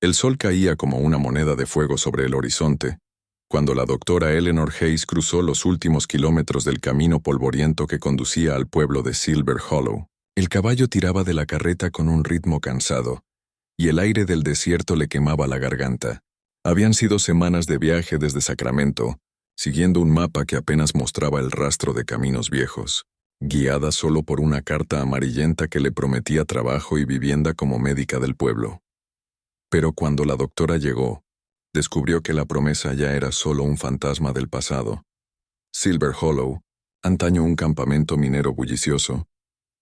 El sol caía como una moneda de fuego sobre el horizonte, cuando la doctora Eleanor Hayes cruzó los últimos kilómetros del camino polvoriento que conducía al pueblo de Silver Hollow. El caballo tiraba de la carreta con un ritmo cansado, y el aire del desierto le quemaba la garganta. Habían sido semanas de viaje desde Sacramento, siguiendo un mapa que apenas mostraba el rastro de caminos viejos, guiada solo por una carta amarillenta que le prometía trabajo y vivienda como médica del pueblo. Pero cuando la doctora llegó, descubrió que la promesa ya era solo un fantasma del pasado. Silver Hollow, antaño un campamento minero bullicioso,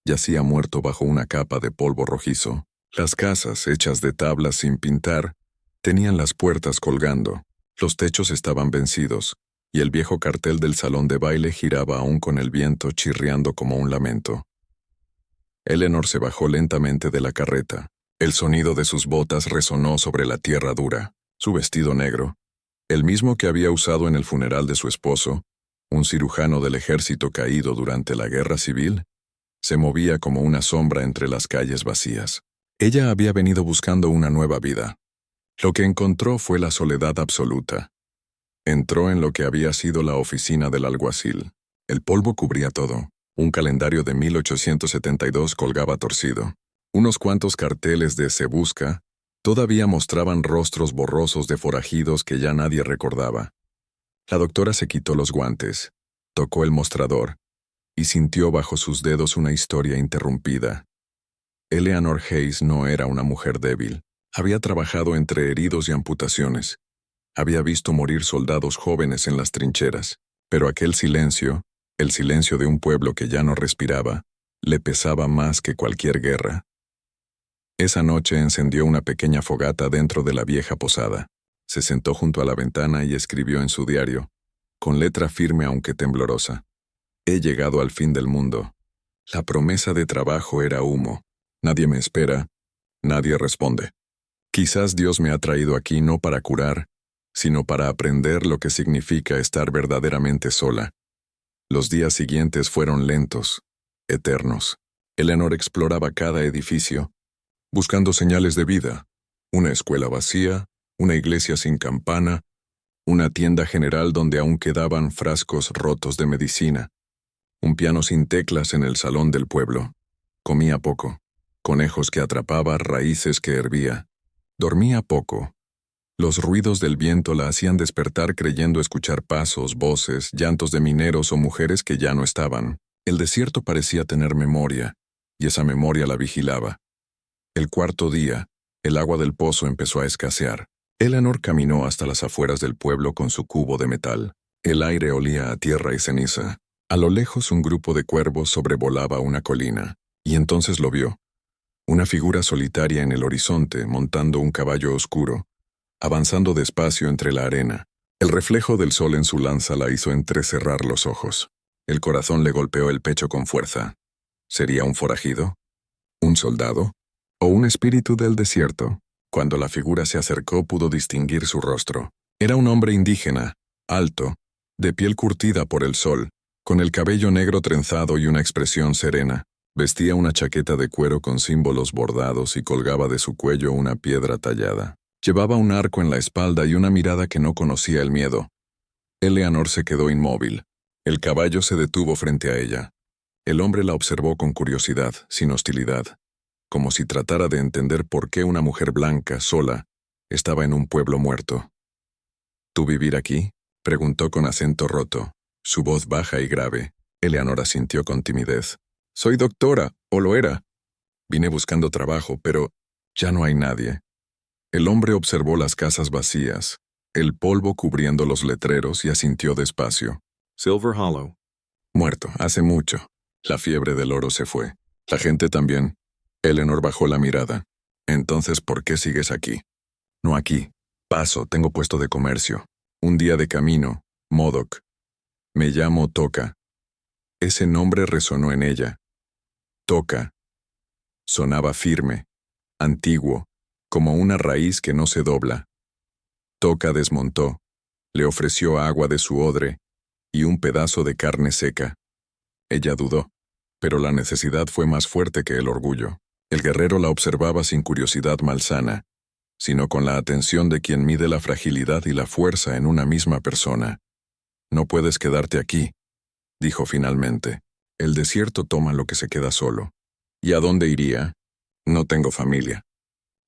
yacía muerto bajo una capa de polvo rojizo. Las casas, hechas de tablas sin pintar, tenían las puertas colgando, los techos estaban vencidos, y el viejo cartel del salón de baile giraba aún con el viento chirriando como un lamento. Eleanor se bajó lentamente de la carreta. El sonido de sus botas resonó sobre la tierra dura. Su vestido negro, el mismo que había usado en el funeral de su esposo, un cirujano del ejército caído durante la guerra civil, se movía como una sombra entre las calles vacías. Ella había venido buscando una nueva vida. Lo que encontró fue la soledad absoluta. Entró en lo que había sido la oficina del alguacil. El polvo cubría todo. Un calendario de 1872 colgaba torcido. Unos cuantos carteles de Se Busca todavía mostraban rostros borrosos de forajidos que ya nadie recordaba. La doctora se quitó los guantes, tocó el mostrador y sintió bajo sus dedos una historia interrumpida. Eleanor Hayes no era una mujer débil. Había trabajado entre heridos y amputaciones. Había visto morir soldados jóvenes en las trincheras, pero aquel silencio, el silencio de un pueblo que ya no respiraba, le pesaba más que cualquier guerra. Esa noche encendió una pequeña fogata dentro de la vieja posada. Se sentó junto a la ventana y escribió en su diario, con letra firme aunque temblorosa: «He llegado al fin del mundo. La promesa de trabajo era humo. Nadie me espera, nadie responde. Quizás Dios me ha traído aquí no para curar, sino para aprender lo que significa estar verdaderamente sola». Los días siguientes fueron lentos, eternos. Eleanor exploraba cada edificio, buscando señales de vida: una escuela vacía, una iglesia sin campana, una tienda general donde aún quedaban frascos rotos de medicina, un piano sin teclas en el salón del pueblo. Comía poco, conejos que atrapaba, raíces que hervía. Dormía poco. Los ruidos del viento la hacían despertar creyendo escuchar pasos, voces, llantos de mineros o mujeres que ya no estaban. El desierto parecía tener memoria, y esa memoria la vigilaba. El cuarto día, el agua del pozo empezó a escasear. Eleanor caminó hasta las afueras del pueblo con su cubo de metal. El aire olía a tierra y ceniza. A lo lejos un grupo de cuervos sobrevolaba una colina, y entonces lo vio. Una figura solitaria en el horizonte, montando un caballo oscuro, avanzando despacio entre la arena. El reflejo del sol en su lanza la hizo entrecerrar los ojos. El corazón le golpeó el pecho con fuerza. ¿Sería un forajido? ¿Un soldado? ¿O un espíritu del desierto? Cuando la figura se acercó pudo distinguir su rostro. Era un hombre indígena, alto, de piel curtida por el sol, con el cabello negro trenzado y una expresión serena. Vestía una chaqueta de cuero con símbolos bordados y colgaba de su cuello una piedra tallada. Llevaba un arco en la espalda y una mirada que no conocía el miedo. Eleanor se quedó inmóvil. El caballo se detuvo frente a ella. El hombre la observó con curiosidad, sin hostilidad, como si tratara de entender por qué una mujer blanca, sola, estaba en un pueblo muerto. ¿Tú vivir aquí?, preguntó con acento roto, su voz baja y grave. Eleanor asintió con timidez. «Soy doctora, o lo era. Vine buscando trabajo, pero ya no hay nadie». El hombre observó las casas vacías, el polvo cubriendo los letreros y asintió despacio. «Silver Hollow». «Muerto, hace mucho. La fiebre del oro se fue. La gente también». Eleanor bajó la mirada. «Entonces, ¿por qué sigues aquí?» «No aquí. Paso, tengo puesto de comercio. Un día de camino, Modoc. Me llamo Toca». Ese nombre resonó en ella. Toca. Sonaba firme, antiguo, como una raíz que no se dobla. Toca desmontó, le ofreció agua de su odre y un pedazo de carne seca. Ella dudó, pero la necesidad fue más fuerte que el orgullo. El guerrero la observaba sin curiosidad malsana, sino con la atención de quien mide la fragilidad y la fuerza en una misma persona. No puedes quedarte aquí, dijo finalmente. El desierto toma lo que se queda solo. ¿Y a dónde iría? No tengo familia.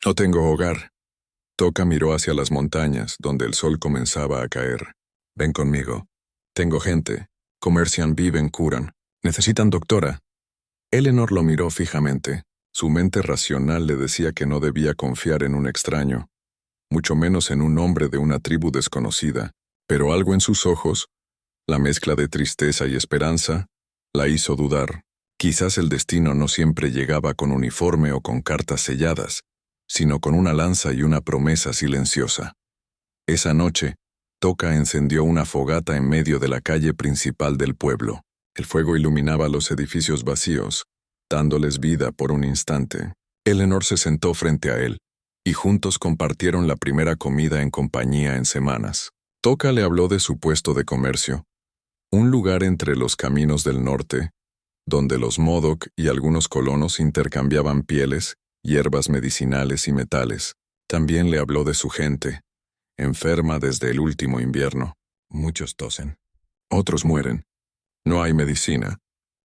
No tengo hogar. Toca miró hacia las montañas, donde el sol comenzaba a caer. Ven conmigo. Tengo gente. Comercian, viven, curan. Necesitan doctora. Eleanor lo miró fijamente. Su mente racional le decía que no debía confiar en un extraño, mucho menos en un hombre de una tribu desconocida, pero algo en sus ojos, la mezcla de tristeza y esperanza, la hizo dudar. Quizás el destino no siempre llegaba con uniforme o con cartas selladas, sino con una lanza y una promesa silenciosa. Esa noche, Toca encendió una fogata en medio de la calle principal del pueblo. El fuego iluminaba los edificios vacíos, dándoles vida por un instante. Eleanor se sentó frente a él, y juntos compartieron la primera comida en compañía en semanas. Toca le habló de su puesto de comercio, un lugar entre los caminos del norte, donde los Modoc y algunos colonos intercambiaban pieles, hierbas medicinales y metales. También le habló de su gente, enferma desde el último invierno. Muchos tosen. Otros mueren. No hay medicina,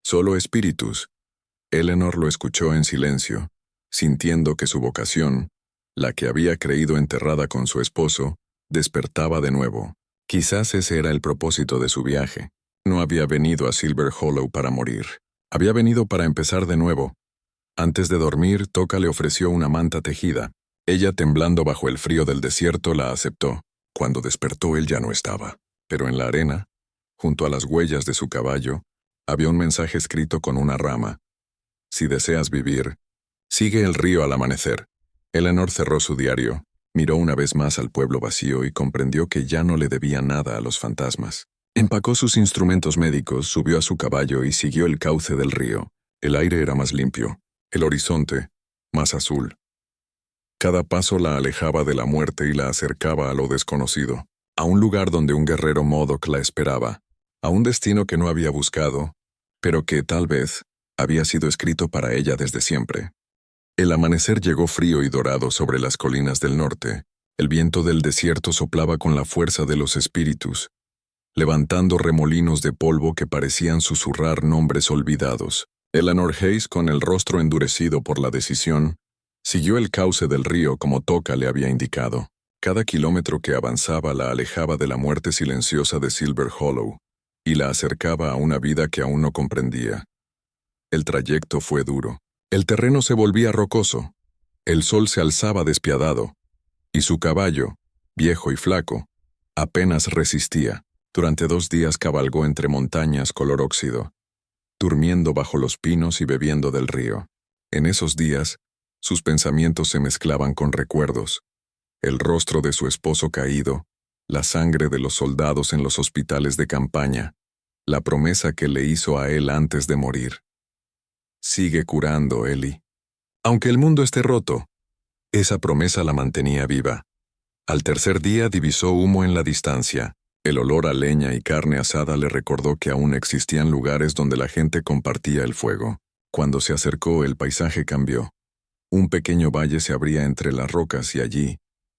solo espíritus. Eleanor lo escuchó en silencio, sintiendo que su vocación, la que había creído enterrada con su esposo, despertaba de nuevo. Quizás ese era el propósito de su viaje. No había venido a Silver Hollow para morir. Había venido para empezar de nuevo. Antes de dormir, Toca le ofreció una manta tejida. Ella, temblando bajo el frío del desierto, la aceptó. Cuando despertó, él ya no estaba. Pero en la arena, junto a las huellas de su caballo, había un mensaje escrito con una rama. Si deseas vivir, sigue el río al amanecer. Eleanor cerró su diario, miró una vez más al pueblo vacío y comprendió que ya no le debía nada a los fantasmas. Empacó sus instrumentos médicos, subió a su caballo y siguió el cauce del río. El aire era más limpio, el horizonte más azul. Cada paso la alejaba de la muerte y la acercaba a lo desconocido, a un lugar donde un guerrero Modoc la esperaba, a un destino que no había buscado, pero que, tal vez, había sido escrito para ella desde siempre. El amanecer llegó frío y dorado sobre las colinas del norte. El viento del desierto soplaba con la fuerza de los espíritus, levantando remolinos de polvo que parecían susurrar nombres olvidados. Eleanor Hayes, con el rostro endurecido por la decisión, siguió el cauce del río como Toca le había indicado. Cada kilómetro que avanzaba la alejaba de la muerte silenciosa de Silver Hollow y la acercaba a una vida que aún no comprendía. El trayecto fue duro. El terreno se volvía rocoso. El sol se alzaba despiadado. Y su caballo, viejo y flaco, apenas resistía. Durante 2 días cabalgó entre montañas color óxido, durmiendo bajo los pinos y bebiendo del río. En esos días, sus pensamientos se mezclaban con recuerdos. El rostro de su esposo caído, la sangre de los soldados en los hospitales de campaña, la promesa que le hizo a él antes de morir. Sigue curando, Ellie. Aunque el mundo esté roto, esa promesa la mantenía viva. Al tercer día divisó humo en la distancia. El olor a leña y carne asada le recordó que aún existían lugares donde la gente compartía el fuego. Cuando se acercó, el paisaje cambió. Un pequeño valle se abría entre las rocas y allí,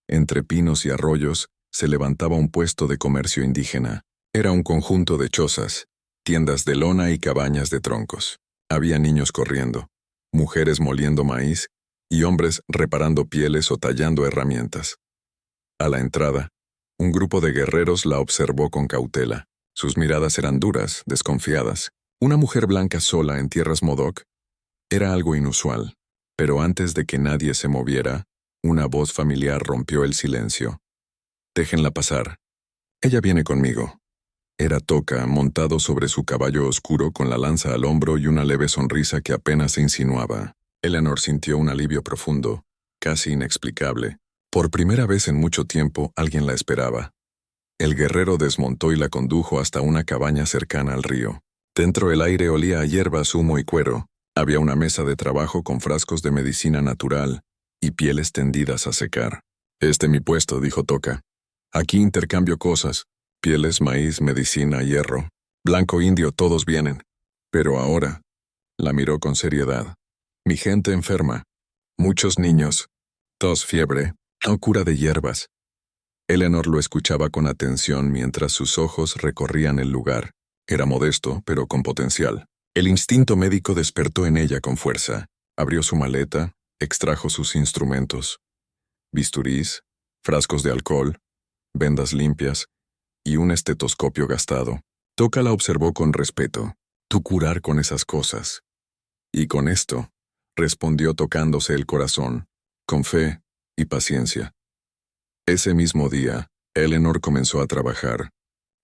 entre pinos y arroyos, se levantaba un puesto de comercio indígena. Era un conjunto de chozas, tiendas de lona y cabañas de troncos. Había niños corriendo, mujeres moliendo maíz y hombres reparando pieles o tallando herramientas. A la entrada, un grupo de guerreros la observó con cautela. Sus miradas eran duras, desconfiadas. Una mujer blanca sola en tierras Modoc era algo inusual, pero antes de que nadie se moviera, una voz familiar rompió el silencio. «Déjenla pasar. Ella viene conmigo». Era Toca, montado sobre su caballo oscuro con la lanza al hombro y una leve sonrisa que apenas se insinuaba. Eleanor sintió un alivio profundo, casi inexplicable. Por primera vez en mucho tiempo, alguien la esperaba. El guerrero desmontó y la condujo hasta una cabaña cercana al río. Dentro el aire olía a hierbas, humo y cuero. Había una mesa de trabajo con frascos de medicina natural y pieles tendidas a secar. «Mi puesto», dijo Toca. «Aquí intercambio cosas. Pieles, maíz, medicina, hierro. Blanco, indio, todos vienen. Pero ahora», la miró con seriedad, «mi gente enferma. Muchos niños. Tos, fiebre. No cura de hierbas. Eleanor lo escuchaba con atención mientras sus ojos recorrían el lugar. Era modesto, pero con potencial. El instinto médico despertó en ella con fuerza. Abrió su maleta, extrajo sus instrumentos. Bisturís, frascos de alcohol, vendas limpias y un estetoscopio gastado. Toca la observó con respeto. Tú curar con esas cosas. Y con esto, respondió tocándose el corazón, con fe y paciencia. Ese mismo día, Eleanor comenzó a trabajar.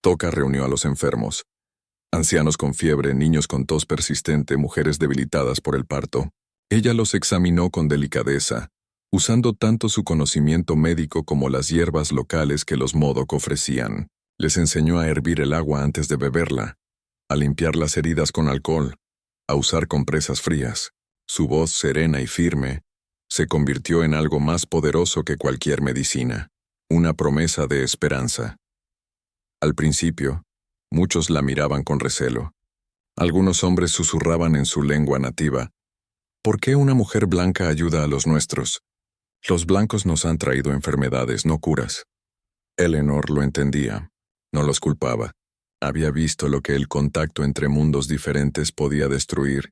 Toca reunió a los enfermos. Ancianos con fiebre, niños con tos persistente, mujeres debilitadas por el parto. Ella los examinó con delicadeza, usando tanto su conocimiento médico como las hierbas locales que los Modoc ofrecían. Les enseñó a hervir el agua antes de beberla, a limpiar las heridas con alcohol, a usar compresas frías. Su voz serena y firme se convirtió en algo más poderoso que cualquier medicina, una promesa de esperanza. Al principio, muchos la miraban con recelo. Algunos hombres susurraban en su lengua nativa: ¿por qué una mujer blanca ayuda a los nuestros? Los blancos nos han traído enfermedades, no curas. Eleanor lo entendía, no los culpaba. Había visto lo que el contacto entre mundos diferentes podía destruir.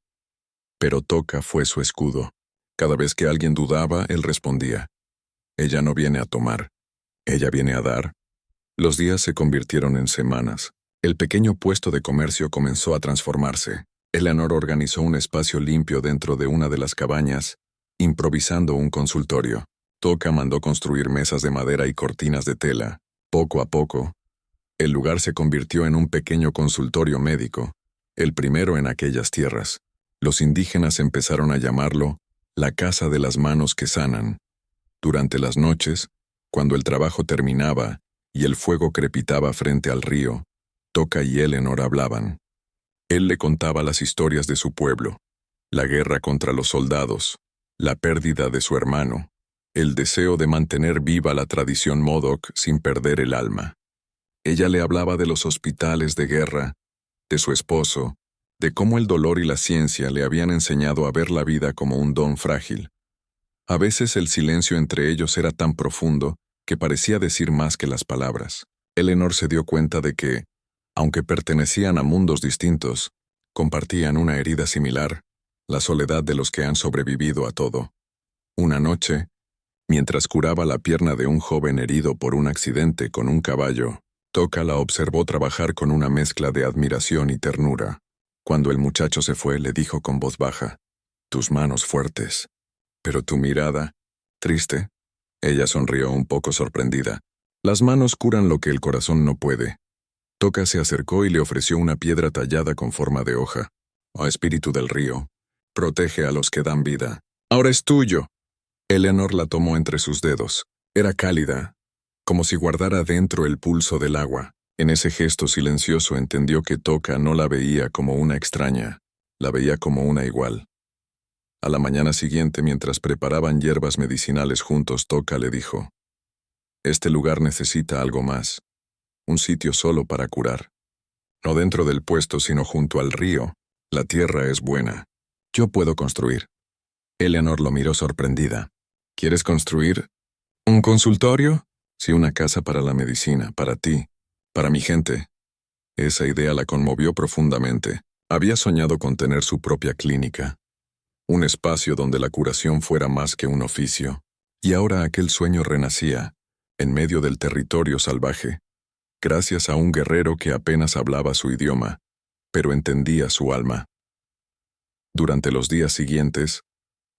Pero Toca fue su escudo. Cada vez que alguien dudaba, él respondía: ella no viene a tomar, ella viene a dar. Los días se convirtieron en semanas. El pequeño puesto de comercio comenzó a transformarse. Eleanor organizó un espacio limpio dentro de una de las cabañas, improvisando un consultorio. Toca mandó construir mesas de madera y cortinas de tela. Poco a poco, el lugar se convirtió en un pequeño consultorio médico, el primero en aquellas tierras. Los indígenas empezaron a llamarlo la casa de las manos que sanan. Durante las noches, cuando el trabajo terminaba y el fuego crepitaba frente al río, Toca y Eleanor hablaban. Él le contaba las historias de su pueblo, la guerra contra los soldados, la pérdida de su hermano, el deseo de mantener viva la tradición Modoc sin perder el alma. Ella le hablaba de los hospitales de guerra, de su esposo, de cómo el dolor y la ciencia le habían enseñado a ver la vida como un don frágil. A veces el silencio entre ellos era tan profundo que parecía decir más que las palabras. Eleanor se dio cuenta de que, aunque pertenecían a mundos distintos, compartían una herida similar, la soledad de los que han sobrevivido a todo. Una noche, mientras curaba la pierna de un joven herido por un accidente con un caballo, Toca la observó trabajar con una mezcla de admiración y ternura. Cuando el muchacho se fue, le dijo con voz baja: tus manos fuertes, pero tu mirada, triste. Ella sonrió un poco sorprendida. Las manos curan lo que el corazón no puede. Toca se acercó y le ofreció una piedra tallada con forma de hoja. Oh espíritu del río, protege a los que dan vida. Ahora es tuyo. Eleanor la tomó entre sus dedos. Era cálida, como si guardara dentro el pulso del agua. En ese gesto silencioso entendió que Toca no la veía como una extraña, la veía como una igual. A la mañana siguiente, mientras preparaban hierbas medicinales juntos, Toca le dijo: este lugar necesita algo más, un sitio solo para curar. No dentro del puesto, sino junto al río. La tierra es buena. Yo puedo construir. Eleanor lo miró sorprendida. ¿Quieres construir un consultorio? Sí, una casa para la medicina, para ti, para mi gente. Esa idea la conmovió profundamente. Había soñado con tener su propia clínica, un espacio donde la curación fuera más que un oficio. Y ahora aquel sueño renacía, en medio del territorio salvaje, gracias a un guerrero que apenas hablaba su idioma, pero entendía su alma. Durante los días siguientes,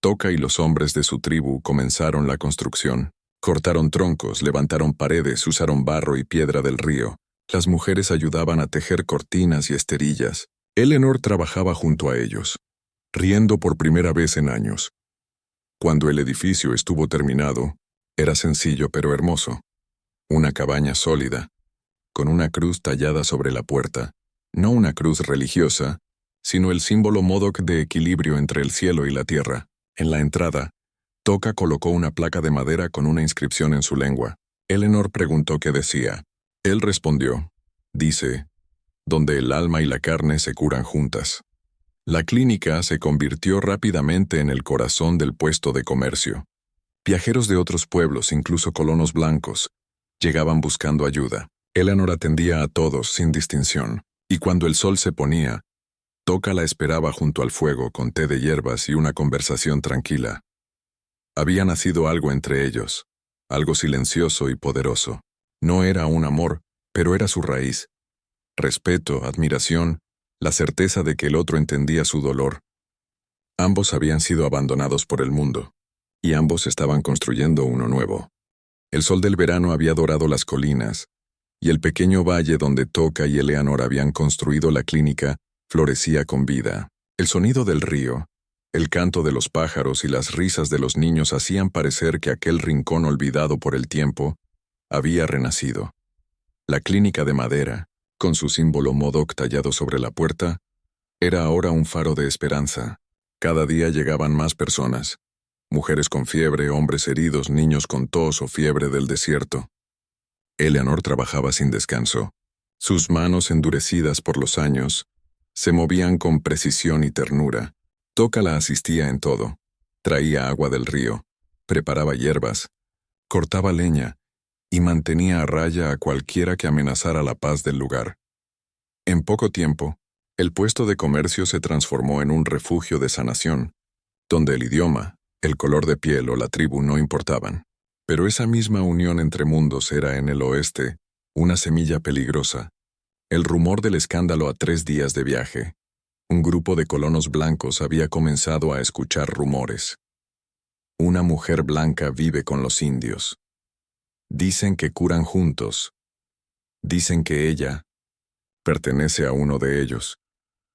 Toca y los hombres de su tribu comenzaron la construcción. Cortaron troncos, levantaron paredes, usaron barro y piedra del río. Las mujeres ayudaban a tejer cortinas y esterillas. Eleanor trabajaba junto a ellos, riendo por primera vez en años. Cuando el edificio estuvo terminado, era sencillo pero hermoso. Una cabaña sólida, con una cruz tallada sobre la puerta. No una cruz religiosa, sino el símbolo Modoc de equilibrio entre el cielo y la tierra. En la entrada, Toca colocó una placa de madera con una inscripción en su lengua. Eleanor preguntó qué decía. Él respondió: dice, donde el alma y la carne se curan juntas. La clínica se convirtió rápidamente en el corazón del puesto de comercio. Viajeros de otros pueblos, incluso colonos blancos, llegaban buscando ayuda. Eleanor atendía a todos sin distinción, y cuando el sol se ponía, Toca la esperaba junto al fuego con té de hierbas y una conversación tranquila. Había nacido algo entre ellos, algo silencioso y poderoso. No era un amor, pero era su raíz. Respeto, admiración, la certeza de que el otro entendía su dolor. Ambos habían sido abandonados por el mundo, y ambos estaban construyendo uno nuevo. El sol del verano había dorado las colinas, y el pequeño valle donde Toca y Eleanor habían construido la clínica florecía con vida. El sonido del río, el canto de los pájaros y las risas de los niños hacían parecer que aquel rincón olvidado por el tiempo había renacido. La clínica de madera, con su símbolo Modoc tallado sobre la puerta, era ahora un faro de esperanza. Cada día llegaban más personas, mujeres con fiebre, hombres heridos, niños con tos o fiebre del desierto. Eleanor trabajaba sin descanso. Sus manos endurecidas por los años se movían con precisión y ternura. Toca la asistía en todo. Traía agua del río, preparaba hierbas, cortaba leña y mantenía a raya a cualquiera que amenazara la paz del lugar. En poco tiempo, el puesto de comercio se transformó en un refugio de sanación, donde el idioma, el color de piel o la tribu no importaban. Pero esa misma unión entre mundos era en el oeste una semilla peligrosa. El rumor del escándalo a 3 días de viaje. Un grupo de colonos blancos había comenzado a escuchar rumores. Una mujer blanca vive con los indios. Dicen que curan juntos. Dicen que ella pertenece a uno de ellos.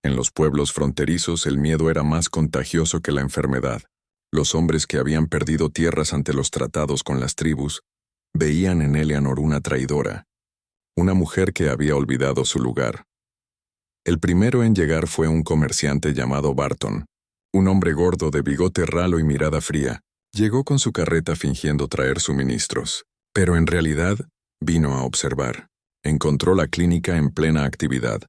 En los pueblos fronterizos el miedo era más contagioso que la enfermedad. Los hombres que habían perdido tierras ante los tratados con las tribus veían en Eleanor una traidora, una mujer que había olvidado su lugar. El primero en llegar fue un comerciante llamado Barton, un hombre gordo de bigote ralo y mirada fría. Llegó con su carreta fingiendo traer suministros, pero en realidad vino a observar. Encontró la clínica en plena actividad.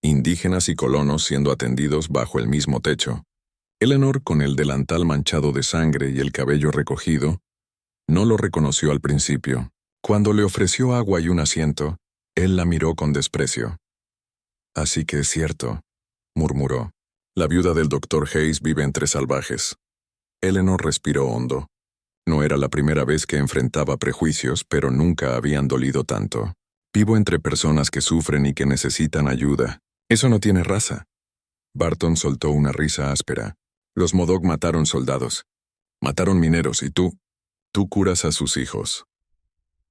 Indígenas y colonos siendo atendidos bajo el mismo techo. Eleanor, con el delantal manchado de sangre y el cabello recogido, no lo reconoció al principio. Cuando le ofreció agua y un asiento, él la miró con desprecio. «Así que es cierto», murmuró. «La viuda del Dr. Hayes vive entre salvajes». Eleanor respiró hondo. No era la primera vez que enfrentaba prejuicios, pero nunca habían dolido tanto. «Vivo entre personas que sufren y que necesitan ayuda. Eso no tiene raza». Barton soltó una risa áspera. «Los Modoc mataron soldados. Mataron mineros y tú curas a sus hijos».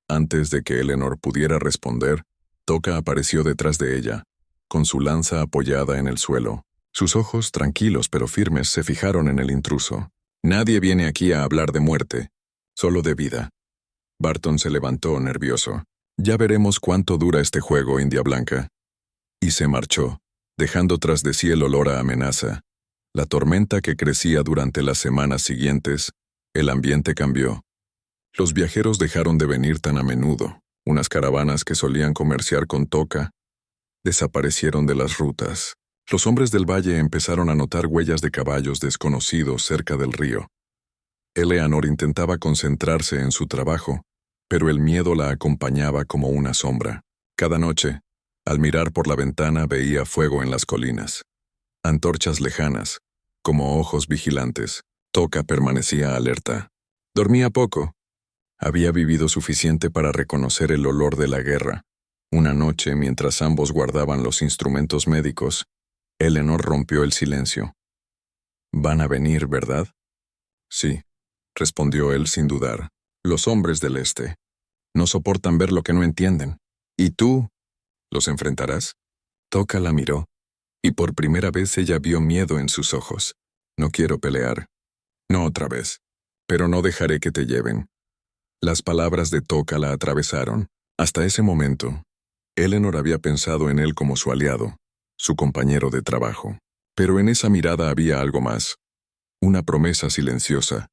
Antes de que Eleanor pudiera responder, Toca apareció detrás de ella, con su lanza apoyada en el suelo. Sus ojos, tranquilos pero firmes, se fijaron en el intruso. «Nadie viene aquí a hablar de muerte, solo de vida». Barton se levantó nervioso. «Ya veremos cuánto dura este juego, India Blanca». Y se marchó, dejando tras de sí el olor a amenaza. La tormenta que crecía durante las semanas siguientes, el ambiente cambió. Los viajeros dejaron de venir tan a menudo. Unas caravanas que solían comerciar con Toca desaparecieron de las rutas. Los hombres del valle empezaron a notar huellas de caballos desconocidos cerca del río. Eleanor intentaba concentrarse en su trabajo, pero el miedo la acompañaba como una sombra. Cada noche, al mirar por la ventana veía fuego en las colinas. Antorchas lejanas, como ojos vigilantes. Toca permanecía alerta. Dormía poco. Había vivido suficiente para reconocer el olor de la guerra. Una noche, mientras ambos guardaban los instrumentos médicos, Eleanor rompió el silencio. «Van a venir, ¿verdad?» «Sí», respondió él sin dudar. «Los hombres del este. No soportan ver lo que no entienden. ¿Y tú? ¿Los enfrentarás?» Toca la miró, y por primera vez ella vio miedo en sus ojos. «No quiero pelear. No otra vez. Pero no dejaré que te lleven». Las palabras de Toca la atravesaron. Hasta ese momento, Eleanor había pensado en él como su aliado, su compañero de trabajo. Pero en esa mirada había algo más. Una promesa silenciosa.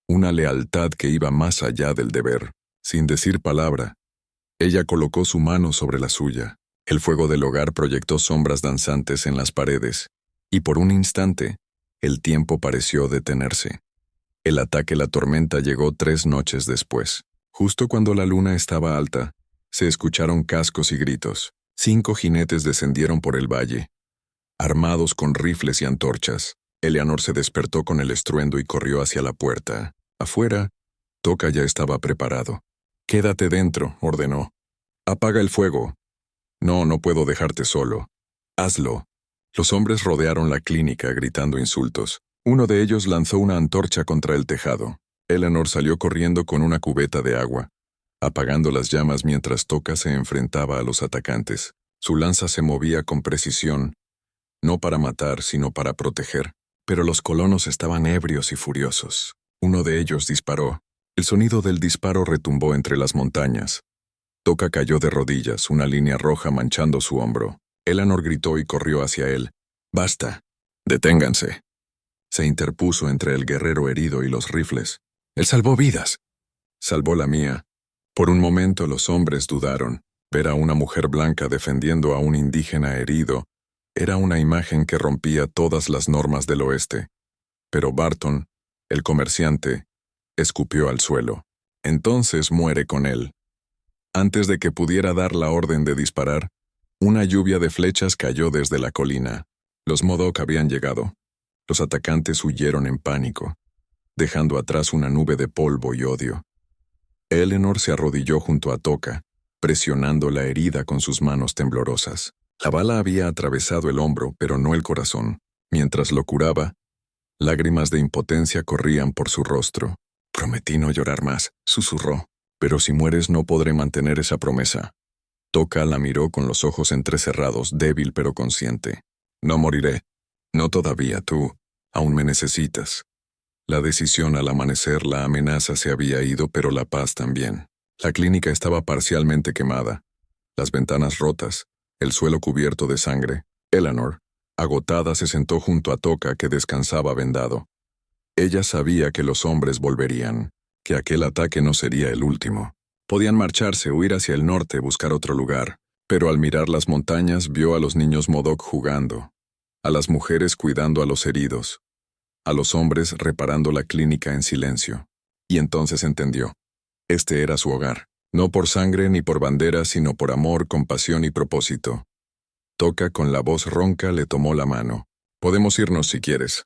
Una lealtad que iba más allá del deber. Sin decir palabra, ella colocó su mano sobre la suya. El fuego del hogar proyectó sombras danzantes en las paredes, y por un instante, el tiempo pareció detenerse. El ataque la tormenta llegó 3 noches después. Justo cuando la luna estaba alta, se escucharon cascos y gritos. 5 jinetes descendieron por el valle, armados con rifles y antorchas. Eleanor se despertó con el estruendo y corrió hacia la puerta. Afuera, Toca ya estaba preparado. «Quédate dentro», ordenó. «Apaga el fuego». «No puedo dejarte solo». «Hazlo». Los hombres rodearon la clínica gritando insultos. Uno de ellos lanzó una antorcha contra el tejado. Eleanor salió corriendo con una cubeta de agua, apagando las llamas mientras Toca se enfrentaba a los atacantes. Su lanza se movía con precisión, no para matar, sino para proteger. Pero los colonos estaban ebrios y furiosos. Uno de ellos disparó. El sonido del disparo retumbó entre las montañas. Toca cayó de rodillas, una línea roja manchando su hombro. Eleanor gritó y corrió hacia él. «¡Basta! ¡Deténganse!». Se interpuso entre el guerrero herido y los rifles. «Él salvó vidas». «Salvó la mía». Por un momento los hombres dudaron. Ver a una mujer blanca defendiendo a un indígena herido era una imagen que rompía todas las normas del oeste. Pero Barton, el comerciante, escupió al suelo. «Entonces muere con él». Antes de que pudiera dar la orden de disparar, una lluvia de flechas cayó desde la colina. Los Modoc habían llegado. Los atacantes huyeron en pánico, dejando atrás una nube de polvo y odio. Eleanor se arrodilló junto a Toca, presionando la herida con sus manos temblorosas. La bala había atravesado el hombro, pero no el corazón. Mientras lo curaba, lágrimas de impotencia corrían por su rostro. «Prometí no llorar más», susurró. «Pero si mueres no podré mantener esa promesa». Toca la miró con los ojos entrecerrados, débil pero consciente. «No moriré. No todavía, tú. Aún me necesitas». La decisión al amanecer, la amenaza se había ido, pero la paz también. La clínica estaba parcialmente quemada, las ventanas rotas, el suelo cubierto de sangre. Eleanor, agotada, se sentó junto a Toca, que descansaba vendado. Ella sabía que los hombres volverían, que aquel ataque no sería el último. Podían marcharse, huir hacia el norte, buscar otro lugar, pero al mirar las montañas vio a los niños Modoc jugando, a las mujeres cuidando a los heridos, a los hombres reparando la clínica en silencio. Y entonces entendió. Este era su hogar, no por sangre ni por bandera, sino por amor, compasión y propósito. Toca, con la voz ronca, le tomó la mano. «Podemos irnos si quieres».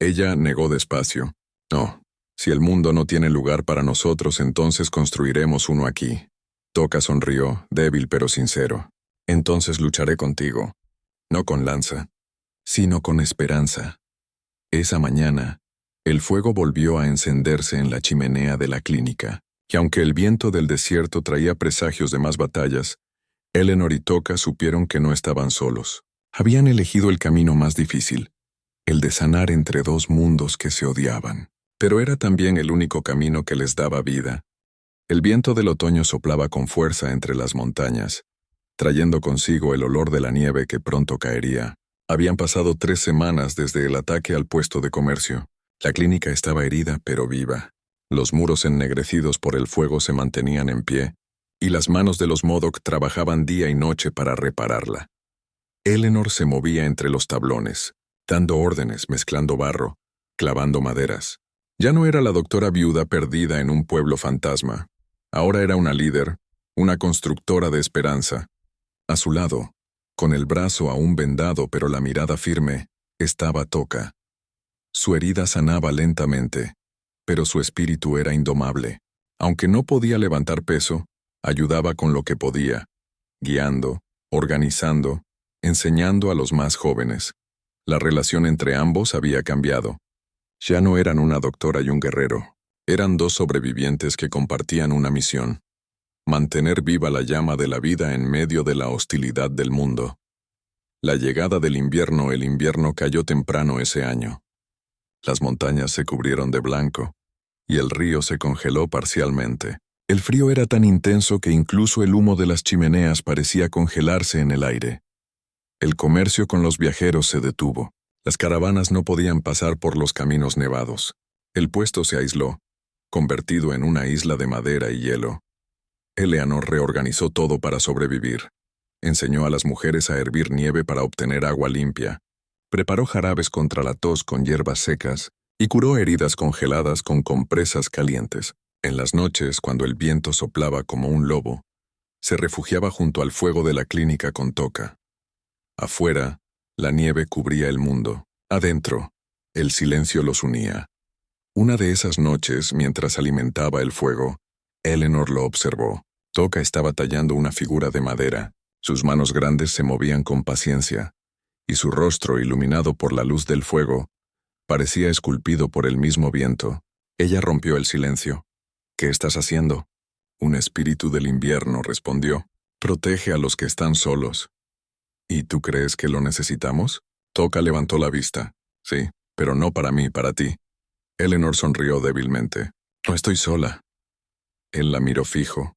Ella negó despacio. «No, si el mundo no tiene lugar para nosotros, entonces construiremos uno aquí». Toca sonrió, débil pero sincero. «Entonces lucharé contigo, no con lanza, sino con esperanza». Esa mañana, el fuego volvió a encenderse en la chimenea de la clínica, y aunque el viento del desierto traía presagios de más batallas, Eleanor y Toca supieron que no estaban solos. Habían elegido el camino más difícil, el de sanar entre dos mundos que se odiaban. Pero era también el único camino que les daba vida. El viento del otoño soplaba con fuerza entre las montañas, trayendo consigo el olor de la nieve que pronto caería. Habían pasado 3 semanas desde el ataque al puesto de comercio. La clínica estaba herida pero viva. Los muros ennegrecidos por el fuego se mantenían en pie, y las manos de los Modoc trabajaban día y noche para repararla. Eleanor se movía entre los tablones, dando órdenes, mezclando barro, clavando maderas. Ya no era la doctora viuda perdida en un pueblo fantasma. Ahora era una líder, una constructora de esperanza. A su lado, con el brazo aún vendado pero la mirada firme, estaba Toca. Su herida sanaba lentamente, pero su espíritu era indomable. Aunque no podía levantar peso, ayudaba con lo que podía, guiando, organizando, enseñando a los más jóvenes. La relación entre ambos había cambiado. Ya no eran una doctora y un guerrero. Eran 2 sobrevivientes que compartían una misión: mantener viva la llama de la vida en medio de la hostilidad del mundo. La llegada del invierno, el invierno cayó temprano ese año. Las montañas se cubrieron de blanco, y el río se congeló parcialmente. El frío era tan intenso que incluso el humo de las chimeneas parecía congelarse en el aire. El comercio con los viajeros se detuvo. Las caravanas no podían pasar por los caminos nevados. El puesto se aisló, convertido en una isla de madera y hielo. Eleanor reorganizó todo para sobrevivir. Enseñó a las mujeres a hervir nieve para obtener agua limpia. Preparó jarabes contra la tos con hierbas secas y curó heridas congeladas con compresas calientes. En las noches, cuando el viento soplaba como un lobo, se refugiaba junto al fuego de la clínica con Toka. Afuera, la nieve cubría el mundo. Adentro, el silencio los unía. Una de esas noches, mientras alimentaba el fuego, Eleanor lo observó. Toka estaba tallando una figura de madera. Sus manos grandes se movían con paciencia, y su rostro, iluminado por la luz del fuego, parecía esculpido por el mismo viento. Ella rompió el silencio. «¿Qué estás haciendo?» «Un espíritu del invierno», respondió. «Protege a los que están solos». «¿Y tú crees que lo necesitamos?» Toka levantó la vista. «Sí, pero no para mí, para ti». Eleanor sonrió débilmente. «No estoy sola». Él la miró fijo,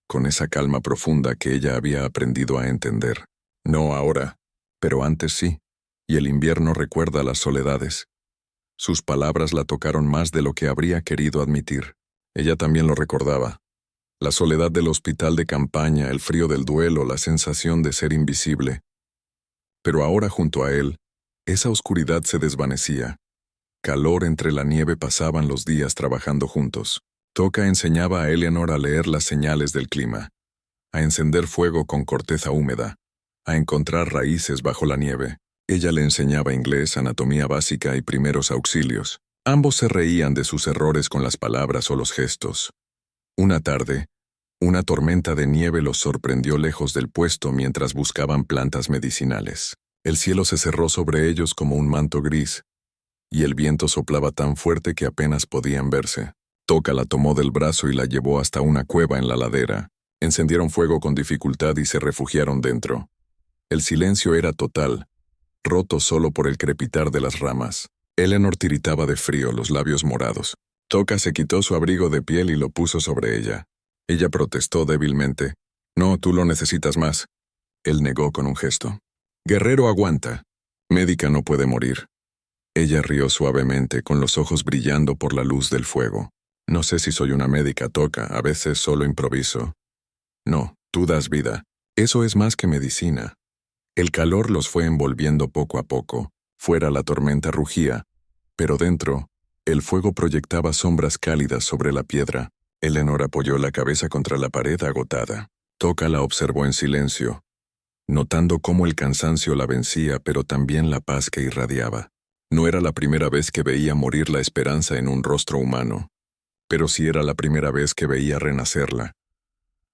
con esa calma profunda que ella había aprendido a entender. «No ahora, pero antes sí, y el invierno recuerda las soledades». Sus palabras la tocaron más de lo que habría querido admitir. Ella también lo recordaba. La soledad del hospital de campaña, el frío del duelo, la sensación de ser invisible. Pero ahora junto a él, esa oscuridad se desvanecía. Calor entre la nieve pasaban los días trabajando juntos. Toka enseñaba a Eleanor a leer las señales del clima, a encender fuego con corteza húmeda, a encontrar raíces bajo la nieve. Ella le enseñaba inglés, anatomía básica y primeros auxilios. Ambos se reían de sus errores con las palabras o los gestos. Una tarde, una tormenta de nieve los sorprendió lejos del puesto mientras buscaban plantas medicinales. El cielo se cerró sobre ellos como un manto gris, y el viento soplaba tan fuerte que apenas podían verse. Toka la tomó del brazo y la llevó hasta una cueva en la ladera. Encendieron fuego con dificultad y se refugiaron dentro. El silencio era total, roto solo por el crepitar de las ramas. Eleanor tiritaba de frío, los labios morados. Toka se quitó su abrigo de piel y lo puso sobre ella. Ella protestó débilmente. «No, tú lo necesitas más». Él negó con un gesto. «Guerrero aguanta. Médica no puede morir». Ella rió suavemente, con los ojos brillando por la luz del fuego. «No sé si soy una médica, Toka, a veces solo improviso». «No, tú das vida. Eso es más que medicina». El calor los fue envolviendo poco a poco. Fuera la tormenta rugía, pero dentro, el fuego proyectaba sombras cálidas sobre la piedra. Eleanor apoyó la cabeza contra la pared agotada. Toka la observó en silencio, notando cómo el cansancio la vencía, pero también la paz que irradiaba. No era la primera vez que veía morir la esperanza en un rostro humano, pero sí era la primera vez que veía renacerla.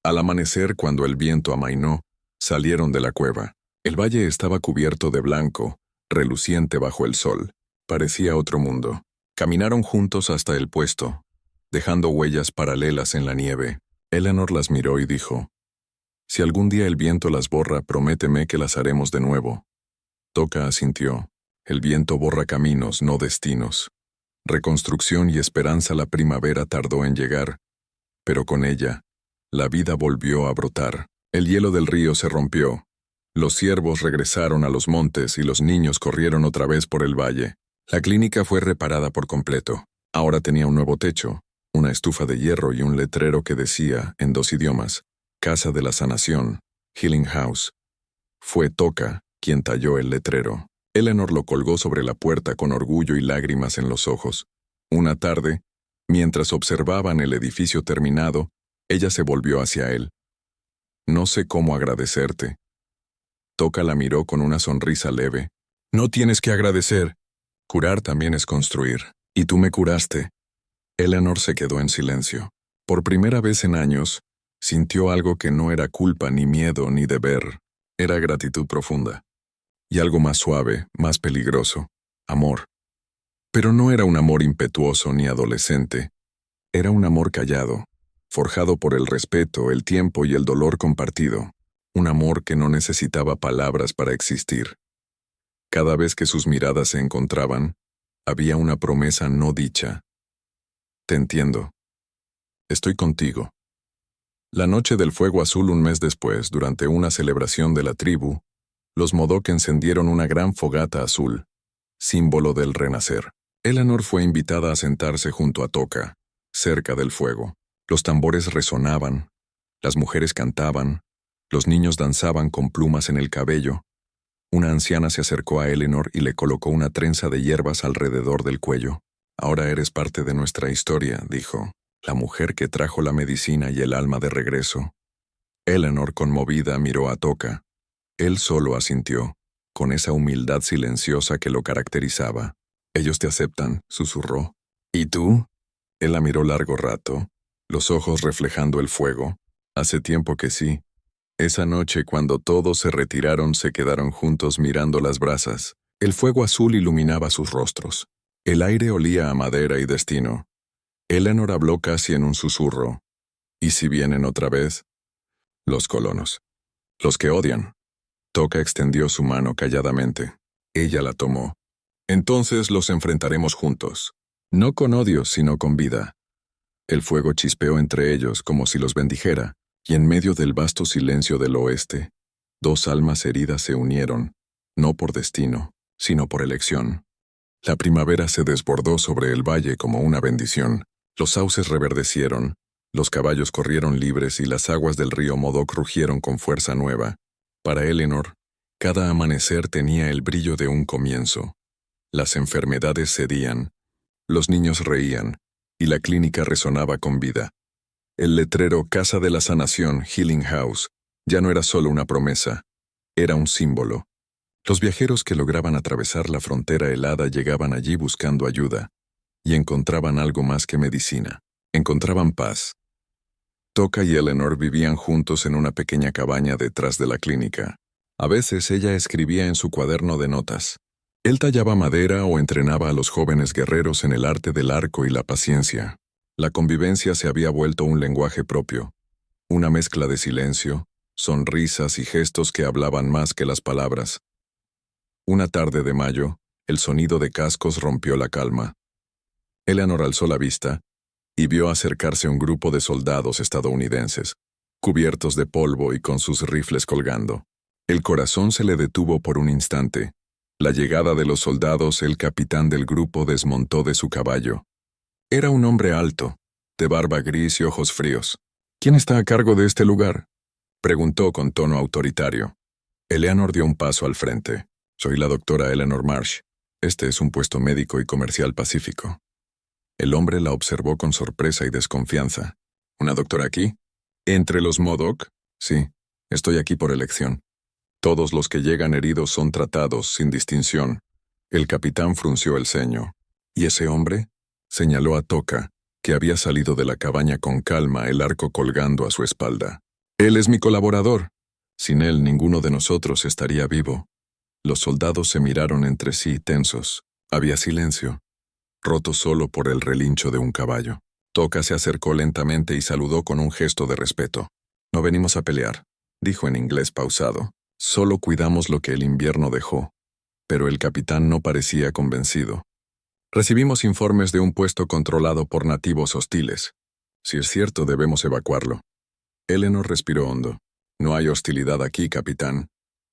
Al amanecer, cuando el viento amainó, salieron de la cueva. El valle estaba cubierto de blanco, reluciente bajo el sol. Parecía otro mundo. Caminaron juntos hasta el puesto, dejando huellas paralelas en la nieve. Eleanor las miró y dijo, «Si algún día el viento las borra, prométeme que las haremos de nuevo». Toka asintió. El viento borra caminos, no destinos. Reconstrucción y esperanza. La primavera tardó en llegar, pero con ella, la vida volvió a brotar. El hielo del río se rompió. Los ciervos regresaron a los montes y los niños corrieron otra vez por el valle. La clínica fue reparada por completo. Ahora tenía un nuevo techo, una estufa de hierro y un letrero que decía, en 2 idiomas, Casa de la Sanación, Healing House. Fue Toka quien talló el letrero. Eleanor lo colgó sobre la puerta con orgullo y lágrimas en los ojos. Una tarde, mientras observaban el edificio terminado, ella se volvió hacia él. «No sé cómo agradecerte». Toka la miró con una sonrisa leve. «No tienes que agradecer. Curar también es construir. Y tú me curaste». Eleanor se quedó en silencio. Por primera vez en años, sintió algo que no era culpa, ni miedo, ni deber. Era gratitud profunda. Y algo más suave, más peligroso. Amor. Pero no era un amor impetuoso ni adolescente. Era un amor callado, forjado por el respeto, el tiempo y el dolor compartido. Un amor que no necesitaba palabras para existir. Cada vez que sus miradas se encontraban, había una promesa no dicha. «Te entiendo. Estoy contigo». La noche del fuego azul, un mes después, durante una celebración de la tribu, los Modok encendieron una gran fogata azul, símbolo del renacer. Eleanor fue invitada a sentarse junto a Toka, cerca del fuego. Los tambores resonaban, las mujeres cantaban, los niños danzaban con plumas en el cabello. Una anciana se acercó a Eleanor y le colocó una trenza de hierbas alrededor del cuello. Ahora eres parte de nuestra historia, dijo, la mujer que trajo la medicina y el alma de regreso. Eleanor, conmovida, miró a Toca. Él solo asintió, con esa humildad silenciosa que lo caracterizaba. Ellos te aceptan, susurró. ¿Y tú? Él la miró largo rato, los ojos reflejando el fuego. Hace tiempo que sí. Esa noche, cuando todos se retiraron, se quedaron juntos mirando las brasas. El fuego azul iluminaba sus rostros. El aire olía a madera y destino. Eleanor habló casi en un susurro. ¿Y si vienen otra vez? Los colonos. Los que odian. Toca extendió su mano calladamente. Ella la tomó. Entonces los enfrentaremos juntos. No con odio, sino con vida. El fuego chispeó entre ellos como si los bendijera, y en medio del vasto silencio del oeste, dos almas heridas se unieron, no por destino, sino por elección. La primavera se desbordó sobre el valle como una bendición. Los sauces reverdecieron, los caballos corrieron libres y las aguas del río Modoc rugieron con fuerza nueva. Para Eleanor, cada amanecer tenía el brillo de un comienzo. Las enfermedades cedían, los niños reían, y la clínica resonaba con vida. El letrero Casa de la Sanación, Healing House, ya no era solo una promesa, era un símbolo. Los viajeros que lograban atravesar la frontera helada llegaban allí buscando ayuda, y encontraban algo más que medicina. Encontraban paz. Toca y Eleanor vivían juntos en una pequeña cabaña detrás de la clínica. A veces ella escribía en su cuaderno de notas. Él tallaba madera o entrenaba a los jóvenes guerreros en el arte del arco y la paciencia. La convivencia se había vuelto un lenguaje propio, una mezcla de silencio, sonrisas y gestos que hablaban más que las palabras. Una tarde de mayo, el sonido de cascos rompió la calma. Eleanor alzó la vista y vio acercarse un grupo de soldados estadounidenses, cubiertos de polvo y con sus rifles colgando. El corazón se le detuvo por un instante. La llegada de los soldados, el capitán del grupo desmontó de su caballo. Era un hombre alto, de barba gris y ojos fríos. ¿Quién está a cargo de este lugar?, preguntó con tono autoritario. Eleanor dio un paso al frente. Soy la doctora Eleanor Marsh. Este es un puesto médico y comercial pacífico. El hombre la observó con sorpresa y desconfianza. ¿Una doctora aquí? ¿Entre los Modoc? Sí, estoy aquí por elección. Todos los que llegan heridos son tratados sin distinción. El capitán frunció el ceño. ¿Y ese hombre? Señaló a Toca, que había salido de la cabaña con calma, el arco colgando a su espalda. Él es mi colaborador. Sin él, ninguno de nosotros estaría vivo. Los soldados se miraron entre sí, tensos. Había silencio, roto solo por el relincho de un caballo. Toca se acercó lentamente y saludó con un gesto de respeto. No venimos a pelear, dijo en inglés pausado. Solo cuidamos lo que el invierno dejó. Pero el capitán no parecía convencido. Recibimos informes de un puesto controlado por nativos hostiles. Si es cierto, debemos evacuarlo. Eleanor respiró hondo. No hay hostilidad aquí, capitán.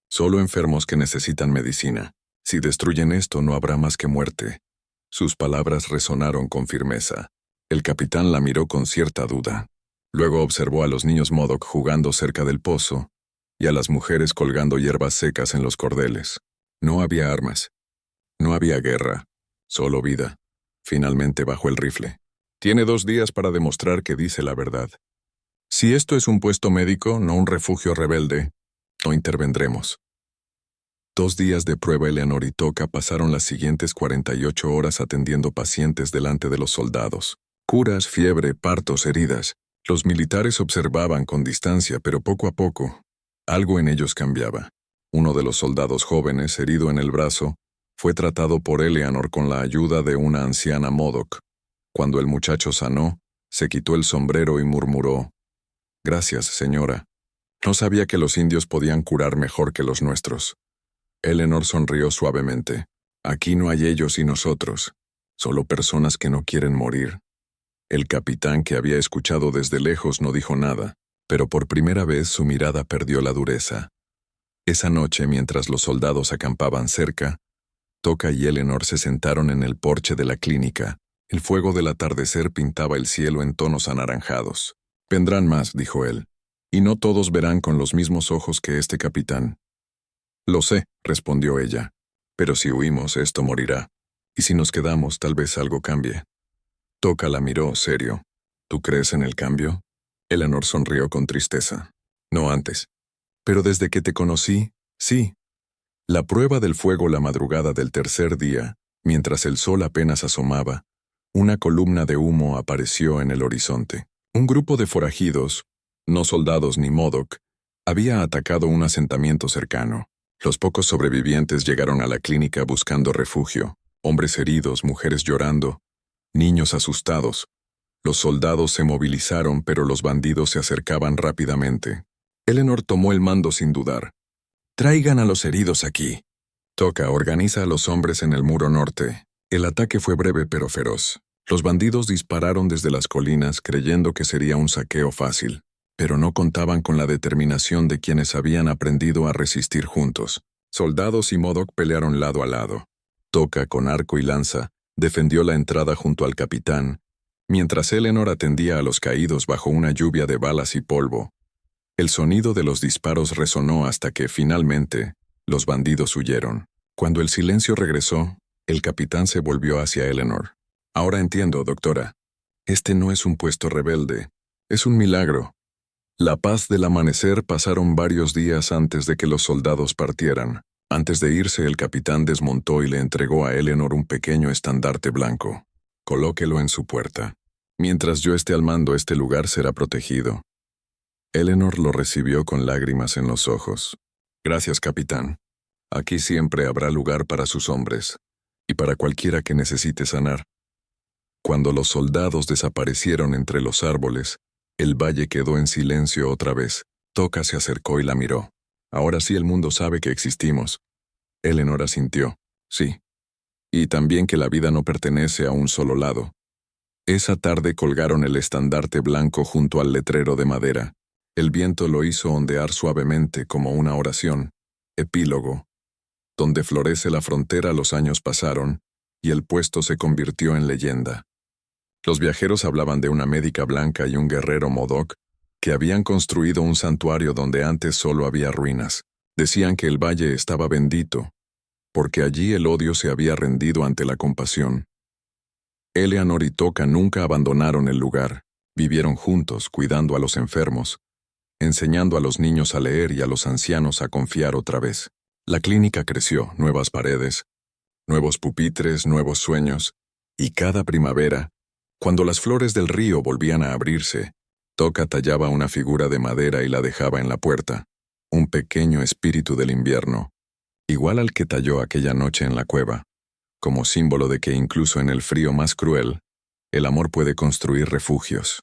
Solo enfermos que necesitan medicina. Si destruyen esto, no habrá más que muerte. Sus palabras resonaron con firmeza. El capitán la miró con cierta duda. Luego observó a los niños Modoc jugando cerca del pozo y a las mujeres colgando hierbas secas en los cordeles. No había armas. No había guerra. Solo vida. Finalmente bajó el rifle. Tiene 2 días para demostrar que dice la verdad. Si esto es un puesto médico, no un refugio rebelde, no intervendremos. 2 días de prueba. Eleanor y Toca pasaron las siguientes 48 horas atendiendo pacientes delante de los soldados. Curas, fiebre, partos, heridas. Los militares observaban con distancia, pero poco a poco, algo en ellos cambiaba. Uno de los soldados jóvenes, herido en el brazo, fue tratado por Eleanor con la ayuda de una anciana Modoc. Cuando el muchacho sanó, se quitó el sombrero y murmuró: «Gracias, señora. No sabía que los indios podían curar mejor que los nuestros». Eleanor sonrió suavemente. «Aquí no hay ellos y nosotros, solo personas que no quieren morir». El capitán, que había escuchado desde lejos, no dijo nada, pero por primera vez su mirada perdió la dureza. Esa noche, mientras los soldados acampaban cerca, Toca y Eleanor se sentaron en el porche de la clínica. El fuego del atardecer pintaba el cielo en tonos anaranjados. «Vendrán más», dijo él, «y no todos verán con los mismos ojos que este capitán». «Lo sé», respondió ella, «pero si huimos, esto morirá». Y si nos quedamos, tal vez algo cambie. Toca la miró serio. ¿Tú crees en el cambio? Eleanor sonrió con tristeza. No antes. Pero desde que te conocí, sí. La prueba del fuego la madrugada del tercer día, mientras el sol apenas asomaba, una columna de humo apareció en el horizonte. Un grupo de forajidos, no soldados ni Modoc, había atacado un asentamiento cercano. Los pocos sobrevivientes llegaron a la clínica buscando refugio, hombres heridos, mujeres llorando, niños asustados. Los soldados se movilizaron, pero los bandidos se acercaban rápidamente. Eleanor tomó el mando sin dudar. «Traigan a los heridos aquí». Toca organiza a los hombres en el muro norte. El ataque fue breve pero feroz. Los bandidos dispararon desde las colinas creyendo que sería un saqueo fácil, pero no contaban con la determinación de quienes habían aprendido a resistir juntos. Soldados y Modoc pelearon lado a lado. Toca, con arco y lanza, defendió la entrada junto al capitán, mientras Eleanor atendía a los caídos bajo una lluvia de balas y polvo. El sonido de los disparos resonó hasta que, finalmente, los bandidos huyeron. Cuando el silencio regresó, el capitán se volvió hacia Eleanor. «Ahora entiendo, doctora. Este no es un puesto rebelde. Es un milagro». La paz del amanecer pasaron varios días antes de que los soldados partieran. Antes de irse, el capitán desmontó y le entregó a Eleanor un pequeño estandarte blanco. «Colóquelo en su puerta. Mientras yo esté al mando, este lugar será protegido». Eleanor lo recibió con lágrimas en los ojos. «Gracias, capitán. Aquí siempre habrá lugar para sus hombres, y para cualquiera que necesite sanar». Cuando los soldados desaparecieron entre los árboles, el valle quedó en silencio otra vez. Toca se acercó y la miró. «Ahora sí el mundo sabe que existimos». Eleanor asintió. «Sí. Y también que la vida no pertenece a un solo lado». Esa tarde colgaron el estandarte blanco junto al letrero de madera. El viento lo hizo ondear suavemente como una oración. Epílogo. Donde florece la frontera los años pasaron, y el puesto se convirtió en leyenda. Los viajeros hablaban de una médica blanca y un guerrero Modoc que habían construido un santuario donde antes solo había ruinas. Decían que el valle estaba bendito, porque allí el odio se había rendido ante la compasión. Eleanor y Toca nunca abandonaron el lugar. Vivieron juntos, cuidando a los enfermos, enseñando a los niños a leer y a los ancianos a confiar otra vez. La clínica creció, nuevas paredes, nuevos pupitres, nuevos sueños, y cada primavera, cuando las flores del río volvían a abrirse, Toca tallaba una figura de madera y la dejaba en la puerta, un pequeño espíritu del invierno, igual al que talló aquella noche en la cueva, como símbolo de que incluso en el frío más cruel, el amor puede construir refugios.